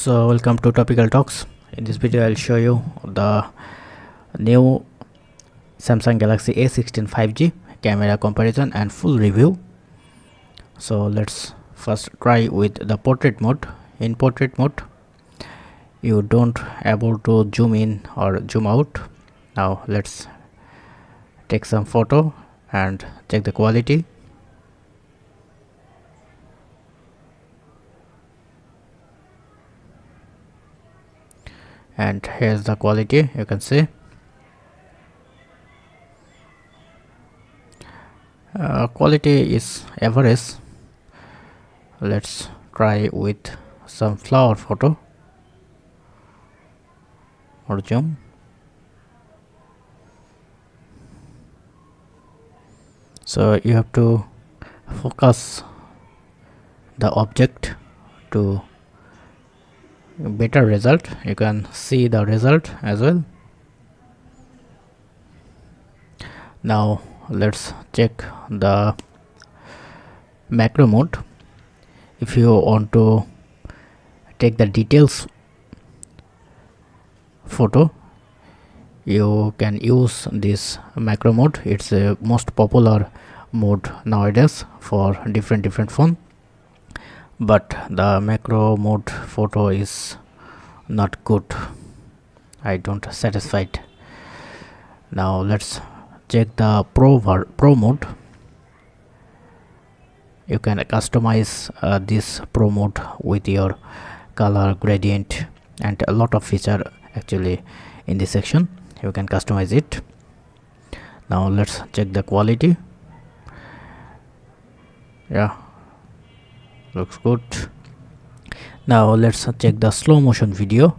So welcome to Topical Talks. In this video I'll show you the new Samsung Galaxy A16 5G camera comparison and full review. So let's first try with the portrait mode. In portrait mode you don't able to zoom in or zoom out. Now let's take some photo and check the quality. And here's the quality, you can see. Quality is average. Let's try with some flower photo or zoom. So you have to focus the object to better result. You can see the result as well. Now let's check the macro mode. If you want to take the details photo, you can use this macro mode. It's a most popular mode nowadays for different phone, but the macro mode photo is not good. I don't satisfied. Now let's check the pro mode. You can customize this pro mode with your color gradient and a lot of feature actually in this section. You can customize it. Now let's check the quality. Yeah, looks good. Now let's check the slow motion video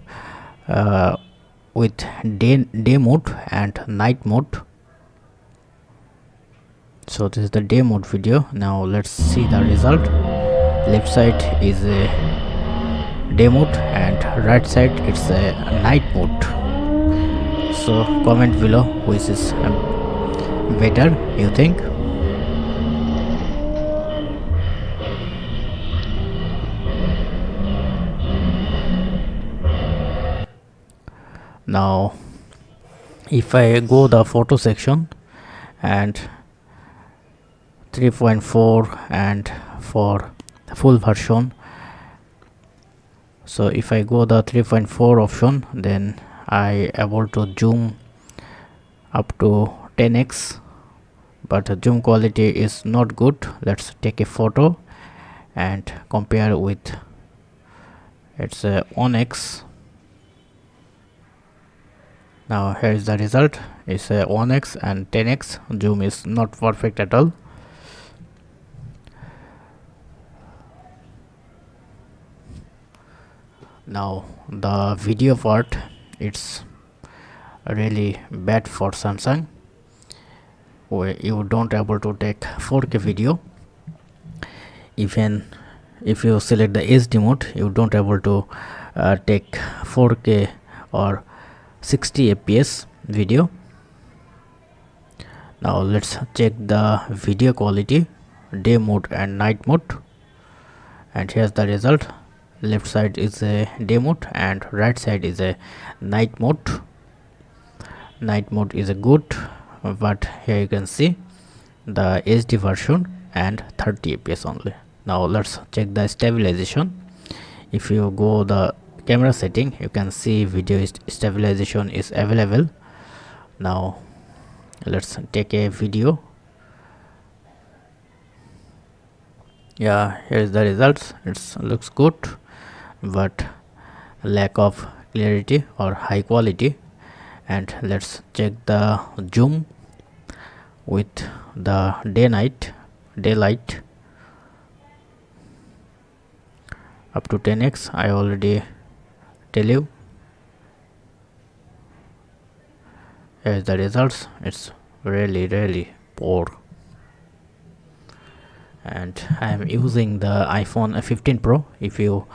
with day mode and night mode. So this is the day mode video. Now let's see the result. Left side is a day mode and right side it's a night mode. So comment below which is better you think. Now if I go the photo section and 3.4 and for full version, so if I go the 3.4 option, then I able to zoom up to 10x, but the zoom quality is not good. Let's take a photo and compare with it's a 1x. Now here is the result. It's a 1x and 10x. Zoom is not perfect at all. Now the video part, it's really bad for Samsung, where you don't able to take 4K video. Even if you select the HD mode, you don't able to take 4K or 60 fps video. Now let's check the video quality, day mode and night mode, and here's the result. Left side is a day mode and right side is a night mode. Night mode is a good, but here you can see the HD version and 30 fps only. Now let's check the stabilization. If you go the camera setting, you can see video stabilization is available. Now let's take a video. Yeah, here is the results. It looks good, but lack of clarity or high quality. And let's check the zoom with the daylight up to 10x. I already tell you. Here's the results. It's really poor. And I am using the iPhone 15 Pro. If you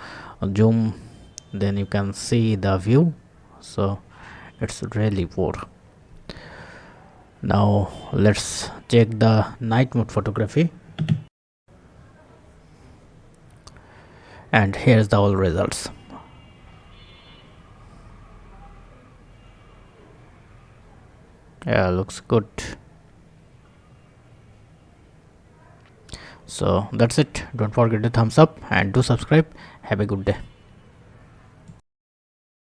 zoom, then you can see the view. So it's really poor. Now let's check the night mode photography. And here's the all results. Yeah, looks good. So that's it. Don't forget to thumbs up and do subscribe. Have a good day.